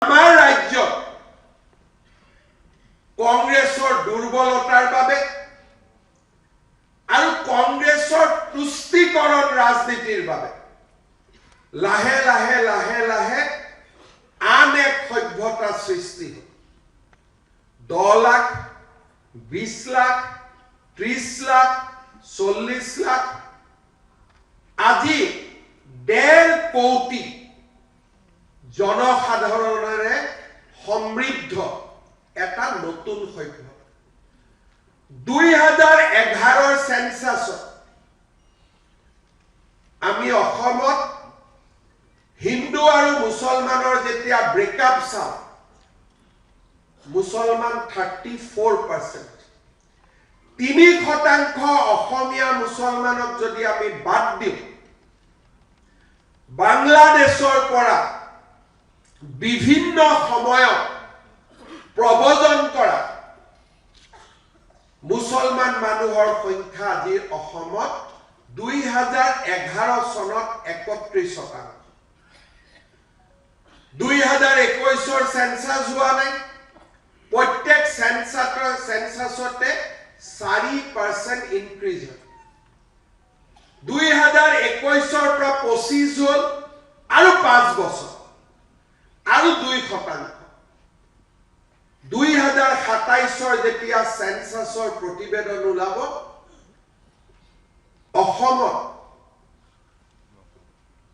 আমাৰ ৰাজ্যত কংগ্ৰেছৰ দুৰ্বলতাৰ বাবে আৰু কংগ্ৰেছৰ তুষ্টিকৰণ ৰাজনীতিৰ বাবে লাহে লাহে লাহে লাহে আন এক সভ্যতা সৃষ্টি হ'ল। 10 লাখ, 20 লাখ, 30 লাখ, 40 লাখ, আজি 1.5 কোটি জনসাধাৰণেৰে সমৃদ্ধ এটা নতুন সভ্যতা। 2011 সেন্সাছত আমি অসমত হিন্দু আৰু মুছলমানৰ যেতিয়া ব্ৰেকআপ চাওঁ, মুছলমান 34%, 3% অসমীয়া মুছলমানক যদি আমি বাদ দিওঁ, বাংলাদেশৰ পৰা বিভিন্ন সময়ত প্ৰব্ৰজন কৰা মুছলমান মানুহৰ সংখ্যা আজি অসমত 2011 চনত 31%। 2021 সেন্সাস হোৱা নাই, প্ৰত্যেক সেন্সাসতে 4% ইনক্ৰিজ হয়। 2021 পৰা 25 হ'ল আৰু 5 বছৰ আৰু 2%। 2027 যেতিয়া সেন্সাসৰ প্ৰতিবেদন ওলাব, অসমত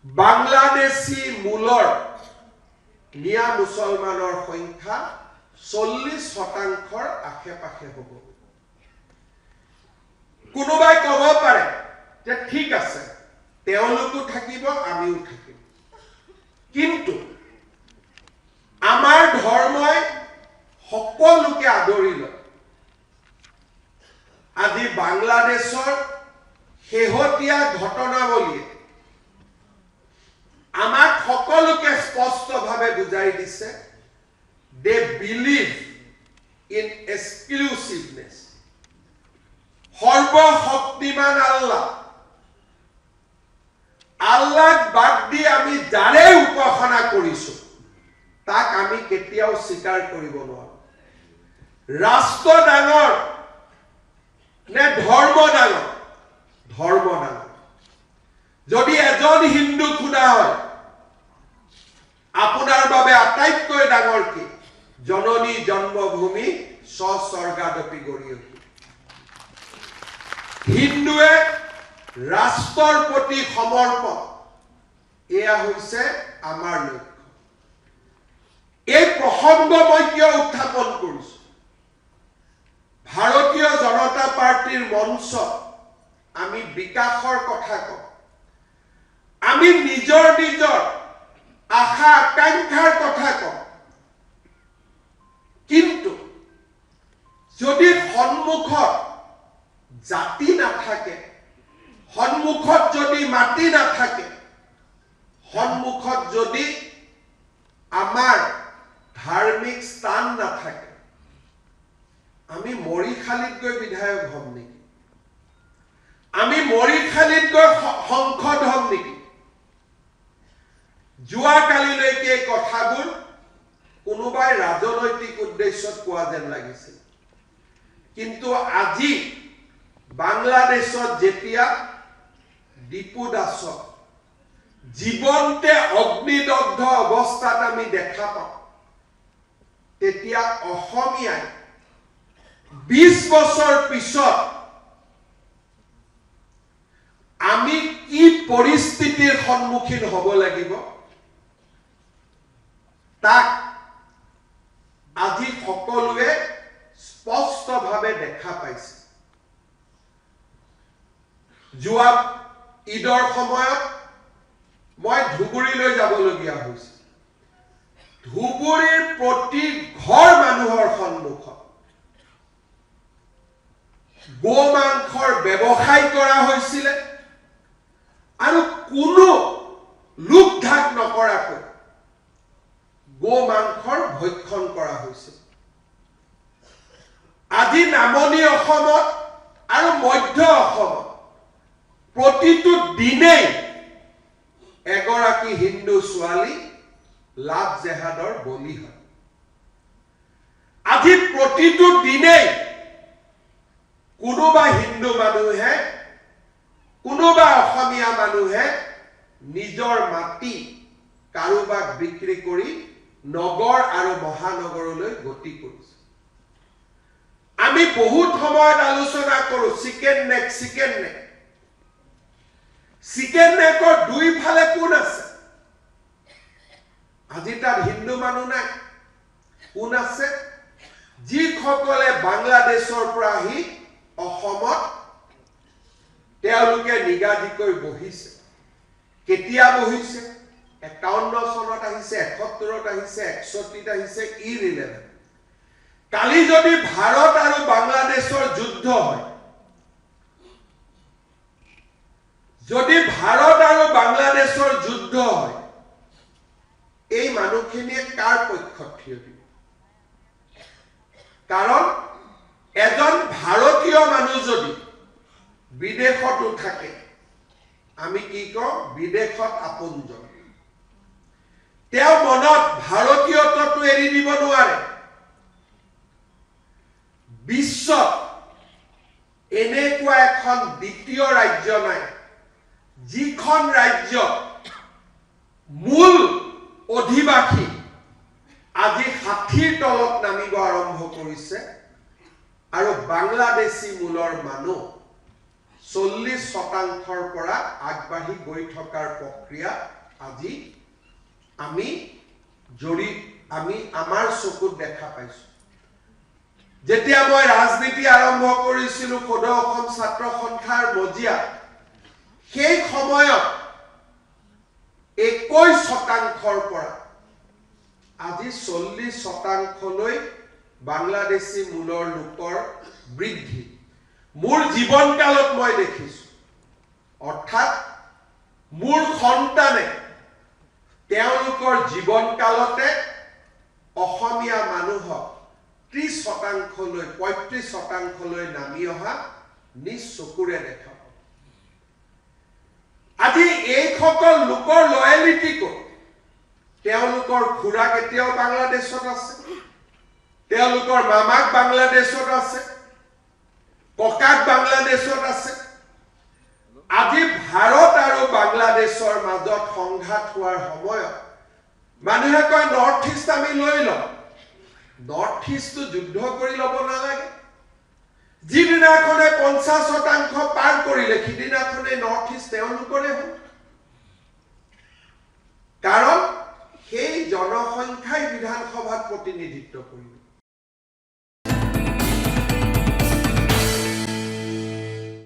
বাংলাদেশী মূলৰ মিয়া মুছলমানৰ সংখ্যা 40%ৰ আশে-পাশে হ'ব। কোনোবাই ক'ব পাৰে যে ঠিক আছে, তেওঁলোকো থাকিব, আমিও থাকিম, কিন্তু আমাৰ ধৰ্মই সকলোকে আদৰি লয়। আজি বাংলাদেশৰ শেহতীয়া ঘটনাৱলীয়ে আমাক সকলোকে স্পষ্টভাৱে বুজাই দিছে, দে বিলিভ ইন এক্সক্লুচিভনেছ। সৰ্বশক্তিমান আল্লাহক বাদ দি আমি যাৰে উপাসনা কৰিছো, তাক আমি কেতিয়াও স্বীকাৰ কৰিব নোৱাৰো। ৰাষ্ট্ৰ ডাঙৰ নে ধৰ্ম ডাঙৰ? ধৰ্ম ডাঙৰ। যদি এজন হিন্দু খুদা হয়, আপোনাৰ বাবে আটাইতকৈ ডাঙৰ কি? জননী জন্মভূমি স্বৰ্গাদপি গৰিয়সী। হিন্দুৱে ৰাষ্ট্ৰৰ প্ৰতি সমৰ্পণ, এয়া হৈছে আমাৰ লক্ষ্য। এই প্ৰসংগ মই কিয় উত্থাপন কৰিছো? ভাৰতীয় জনতা পাৰ্টিৰ মঞ্চত আমি বিকাশৰ কথা কওঁ, আমি নিজৰ নিজৰ আশা আকাংক্ষাৰ কথা কওঁ, কিন্তু যদি সন্মুখত জাতি নাথাকে, সন্মুখত যদি মাটি নাথাকে, সন্মুখত যদি আমাৰ ধাৰ্মিক স্থান নাথাকে, আমি মৰিখালিত গৈ বিধায়ক হ'ম নেকি? আমি মৰিখালিত গৈ সংসদ হ'ম নেকি? যোৱাকালিলৈকে এই কথাবোৰ কোনোবাই ৰাজনৈতিক উদ্দেশ্যত কোৱা যেন লাগিছিল, কিন্তু আজি বাংলাদেশত যেতিয়া দীপু দাসক জীৱন্তে অগ্নিদগ্ধ অৱস্থাত আমি দেখা পাওঁ, তেতিয়া অসমীয়াই 20 বছৰ পিছত আমি কি পৰিস্থিতিৰ সন্মুখীন হ'ব লাগিব, তাক আজি সকলোৱে স্পষ্টভাৱে দেখা পাইছে। যোৱা ঈদৰ সময়ত মই ধুবুৰীলৈ যাবলগীয়া হৈছিল। ধুবুৰীৰ প্ৰতি ঘৰ মানুহৰ সন্মুখত গো মাংসৰ ব্যৱসায় কৰা হৈছিলে আৰু কোনো লোকঢাক নকৰাকৈ গো মাংসৰ ভক্ষণ কৰা হৈছিল। আজি নামনি অসমত আৰু মধ্য অসমত প্ৰতিটো দিনেই এগৰাকী হিন্দু ছোৱালী লাভ জেহাদৰ বলি হয় আজি প্ৰতিটো দিনেই কোনোবা হিন্দু মানুহে কোনোবা অসমীয়া মানুহে নিজৰ মাটি কাৰোবাক বিক্ৰী কৰি নগৰ আৰু মহানগৰলৈ গতি কৰিছে আমি বহুত সময়ত আলোচনা কৰো চিকেন নেকৰ দুইফালে কোন আছে আজি তাত হিন্দু মানুহ নাই কোন আছে যিসকলে বাংলাদেশৰ পৰা আহি অসমত তেওঁলোকে নিগাজিকৈ বহিছে কেতিয়া বহিছে 51 চনত আহিছে 71ত আহিছে 61ত আহিছে ইৰিলেভেন্ট কালি যদি ভাৰত আৰু বাংলাদেশৰ যুদ্ধ হয় যদি ভাৰত আৰু বাংলাদেশৰ যুদ্ধ হয় এই মানুহখিনিয়ে কাৰ পক্ষত থিয় দিব কাৰণ এজন ভাৰতীয় মানুহ যদি বিদেশত থাকে আমি কি কওঁ বিদেশত আপোনজন তেওঁ মনত ভাৰতীয়ত্বটো এৰি দিব নোৱাৰে বিশ্বত এনেকুৱা এখন দ্বিতীয় ৰাজ্য নাই যিখন ৰাজ্য মূল অধিবাসী আজি 60ৰ তলত নামিব আৰম্ভ কৰিছে আৰু বাংলাদেশী মূলৰ মানুহ 40% পৰা আগবাঢ়ি গৈ থকাৰ প্ৰক্ৰিয়া আজি আমি আমাৰ চকুত দেখা পাইছো যেতিয়া মই ৰাজনীতি আৰম্ভ কৰিছিলো সদৌ অসম ছাত্ৰ সন্থাৰ মজিয়া সেই সময়ত 21%ৰ পৰা আজি 40%লৈ বাংলাদেশী মূলৰ লোকৰ বৃদ্ধি মোৰ জীৱনকালত মই দেখিছো অৰ্থাৎ মোৰ সন্তানে তেওঁলোকৰ জীৱনকালতে অসমীয়া মানুহক 30%লৈ 35%লৈ নামি অহা নিজ চকুৰে দেখা পাব আজি এইসকল লোকৰ লয়ালিটি ক'ত তেওঁলোকৰ খুৰাক এতিয়াও বাংলাদেশত আছে তেওঁলোকৰ মামাক বাংলাদেশত আছে ককাক বাংলাদেশত আছে আজি ভাৰত আৰু বাংলাদেশৰ মাজত সংঘাত হোৱাৰ সময়ত মানুহে কয় নৰ্থ ইষ্ট আমি লৈ লম নৰ্থ ইষ্টটো যুদ্ধ কৰি ল'ব নালাগে যিদিনাখনে 50% পাৰ কৰিলে সিদিনাখনে নৰ্থ ইষ্ট তেওঁলোকৰে হ'ল কাৰণ সেই জনসংখ্যাই বিধানসভাত প্ৰতিনিধিত্ব কৰিব